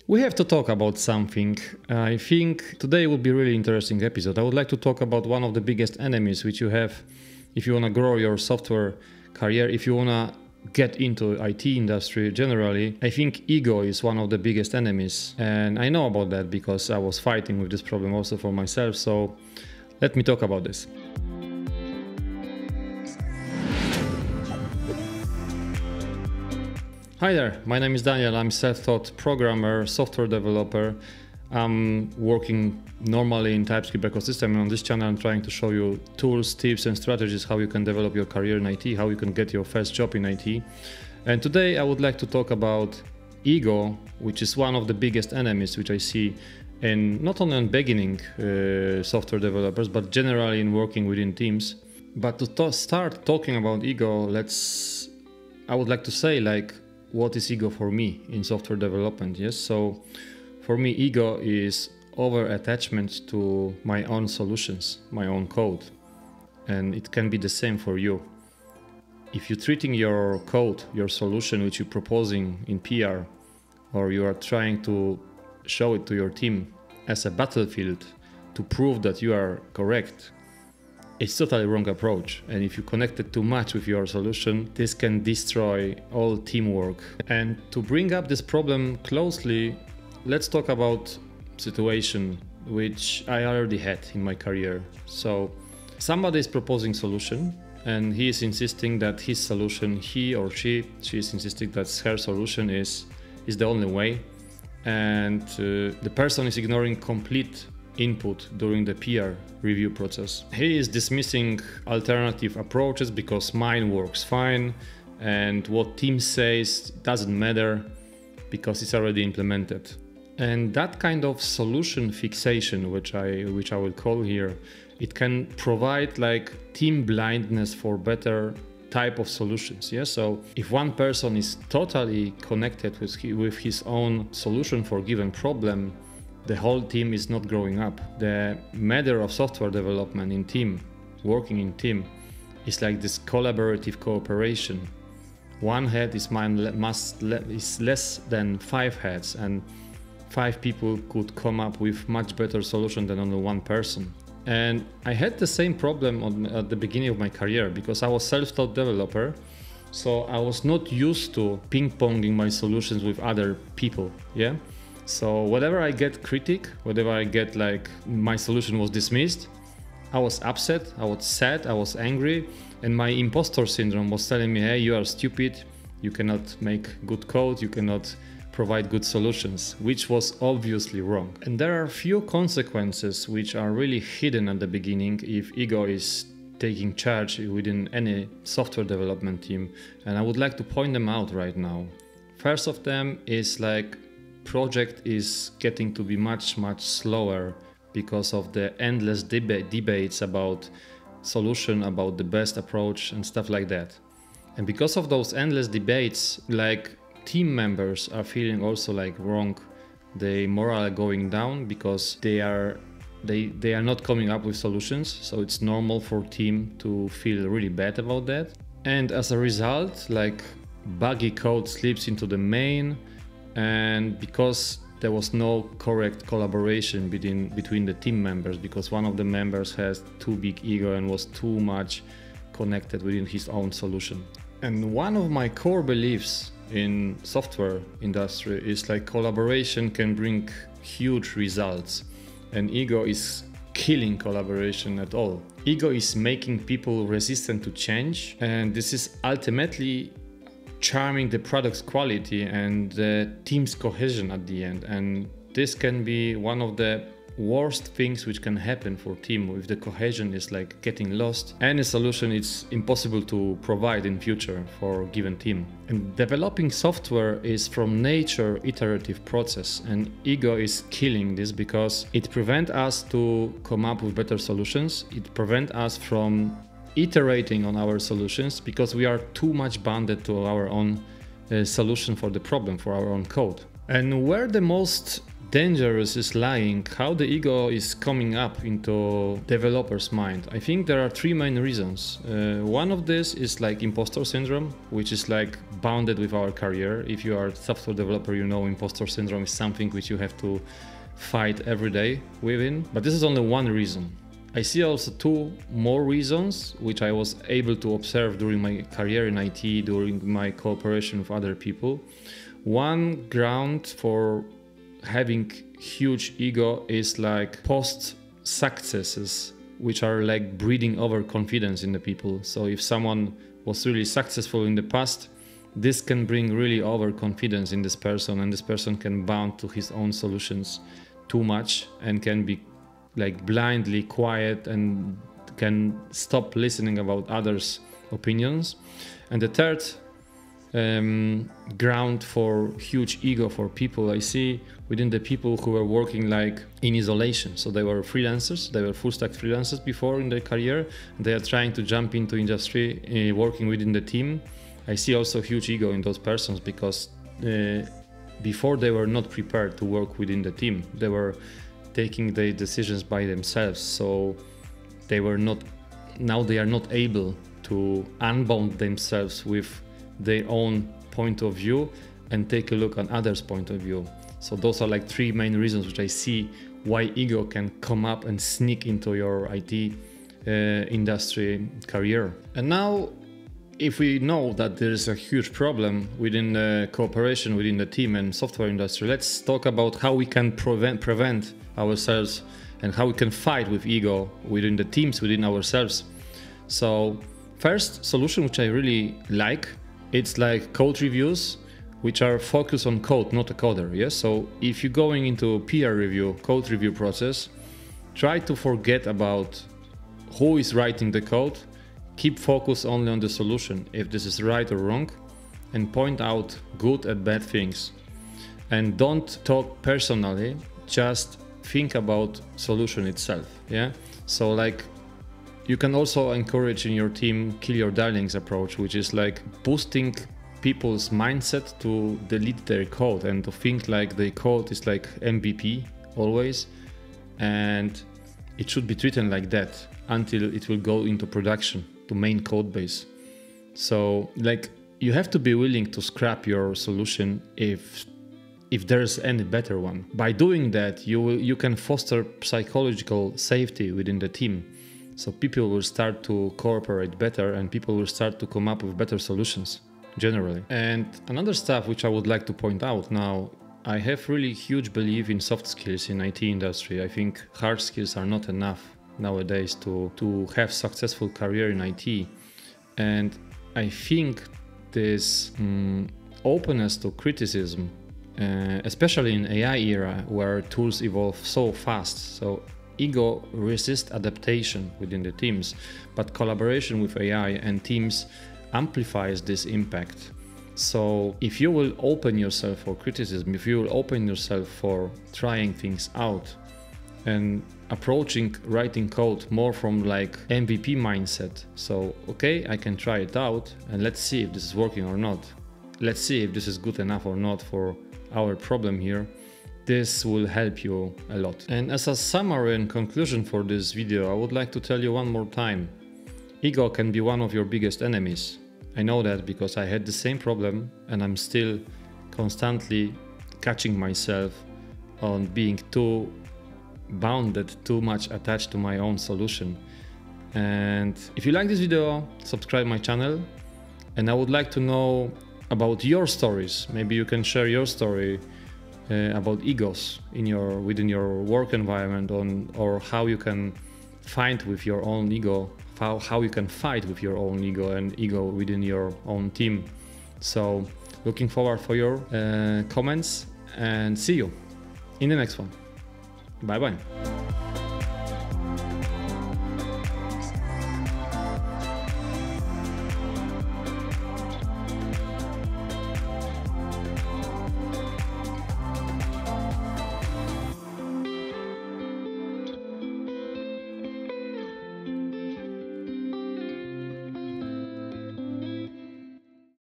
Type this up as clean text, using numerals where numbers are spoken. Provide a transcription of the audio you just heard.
We have to talk about something. I think today will be a really interesting episode. I would like to talk about one of the biggest enemies which you have if you want to grow your software career, if you want to get into IT industry generally. I think ego is one of the biggest enemies, and I know about that because I was fighting with this problem also for myself. So let me talk about this. Hi there, my name is Daniel. I'm self-taught programmer, software developer. I'm working normally in TypeScript ecosystem, and on this channel I'm trying to show you tools, tips and strategies how you can develop your career in IT, how you can get your first job in IT. And today I would like to talk about ego, which is one of the biggest enemies which I see in not only in beginning software developers, but generally in working within teams. But to start talking about ego, I would like to say, like, what is ego for me in software development? Yes, so for me, ego is over attachment to my own solutions, my own code, and it can be the same for you. If you're treating your code, your solution which you're proposing in PR, or you are trying to show it to your team as a battlefield to prove that you are correct, it's totally wrong approach. And if you connect it too much with your solution, this can destroy all teamwork. And to bring up this problem closely, let's talk about situation which I already had in my career. So somebody is proposing solution and he is insisting that his solution, she is insisting that her solution is the only way. And the person is ignoring complete input during the PR review process. He is dismissing alternative approaches because mine works fine, and what team says doesn't matter because it's already implemented. And that kind of solution fixation, which I will call here, it can provide like team blindness for better type of solutions. Yeah, so if one person is totally connected with his own solution for a given problem, the whole team is not growing up. The matter of software development in team, working in team, is like this collaborative cooperation. One head is less than 5 heads, and 5 people could come up with much better solution than only one person. And I had the same problem at the beginning of my career because I was self-taught developer. So I was not used to ping-ponging my solutions with other people. Yeah. So whenever I get critic, whenever I get like my solution was dismissed, I was upset, I was sad, I was angry, and my imposter syndrome was telling me, hey, you are stupid, you cannot make good code, you cannot provide good solutions, which was obviously wrong. And there are few consequences which are really hidden at the beginning if ego is taking charge within any software development team, and I would like to point them out right now. First of them is like project is getting to be much slower because of the endless debates about solution, about the best approach and stuff like that. And because of those endless debates, like team members are feeling also like wrong, the morale going down because they are not coming up with solutions. So it's normal for team to feel really bad about that. And as a result, like buggy code slips into the main. And because there was no correct collaboration between the team members, because one of the members has too big ego and was too much connected within his own solution. And one of my core beliefs in software industry is like collaboration can bring huge results, and ego is killing collaboration at all. Ego is making people resistant to change, and this is ultimately charming the product's quality and the team's cohesion at the end. And this can be one of the worst things which can happen for team if the cohesion is like getting lost. Any solution is impossible to provide in future for a given team. And developing software is from nature iterative process, and ego is killing this because it prevents us to come up with better solutions. It prevents us from iterating on our solutions because we are too much bounded to our own solution for the problem, for our own code. And where the most dangerous is lying, how the ego is coming up into developer's mind. I think there are three main reasons. One of this is like imposter syndrome, which is like bounded with our career. If you are a software developer, you know imposter syndrome is something which you have to fight every day within. But this is only one reason. I see also two more reasons which I was able to observe during my career in IT, during my cooperation with other people. One ground for having huge ego is like post successes, which are like breeding overconfidence in the people. So if someone was really successful in the past, this can bring really overconfidence in this person, and this person can bound to his own solutions too much and can be like blindly quiet and can stop listening about others' opinions. And the third ground for huge ego for people I see within the people who were working like in isolation. So they were freelancers, they were full stack freelancers before in their career. They are trying to jump into industry, working within the team. I see also huge ego in those persons because before they were not prepared to work within the team. They were taking the decisions by themselves. So they were not, now they are not able to unbound themselves with their own point of view and take a look on others' point of view. So those are like three main reasons which I see why ego can come up and sneak into your IT industry career. And now, if we know that there is a huge problem within the cooperation within the team and software industry, let's talk about how we can prevent ourselves and how we can fight with ego within the teams, within ourselves. So first solution which I really like, it's like code reviews, which are focused on code, not a coder. Yes. So if you're going into peer review, code review process, try to forget about who is writing the code. Keep focus only on the solution, if this is right or wrong, and point out good and bad things. And don't talk personally, just think about solution itself. Yeah. So like, you can also encourage in your team kill your darlings approach, which is like boosting people's mindset to delete their code and to think like the code is like MVP always, and it should be treated like that until it will go into production to main code base. So like, you have to be willing to scrap your solution if there's any better one. By doing that, you can foster psychological safety within the team. So people will start to cooperate better and people will start to come up with better solutions generally. And another stuff which I would like to point out now, I have really huge belief in soft skills in IT industry. I think hard skills are not enough nowadays to have successful career in IT. And I think this openness to criticism, especially in AI era where tools evolve so fast. So ego resists adaptation within the teams, but collaboration with AI and teams amplifies this impact. So if you will open yourself for criticism, if you will open yourself for trying things out and approaching writing code more from like MVP mindset. So, okay, I can try it out and let's see if this is working or not. Let's see if this is good enough or not for our problem here. This will help you a lot. And as a summary and conclusion for this video, I would like to tell you one more time. Ego can be one of your biggest enemies. I know that because I had the same problem and I'm still constantly catching myself on being too bounded, too much attached to my own solution. And if you like this video, subscribe my channel. And I would like to know about your stories. Maybe you can share your story about egos within your work environment, or how you can fight with your own ego, how you can fight with your own ego and ego within your own team. So looking forward for your comments and see you in the next one. Bye bye.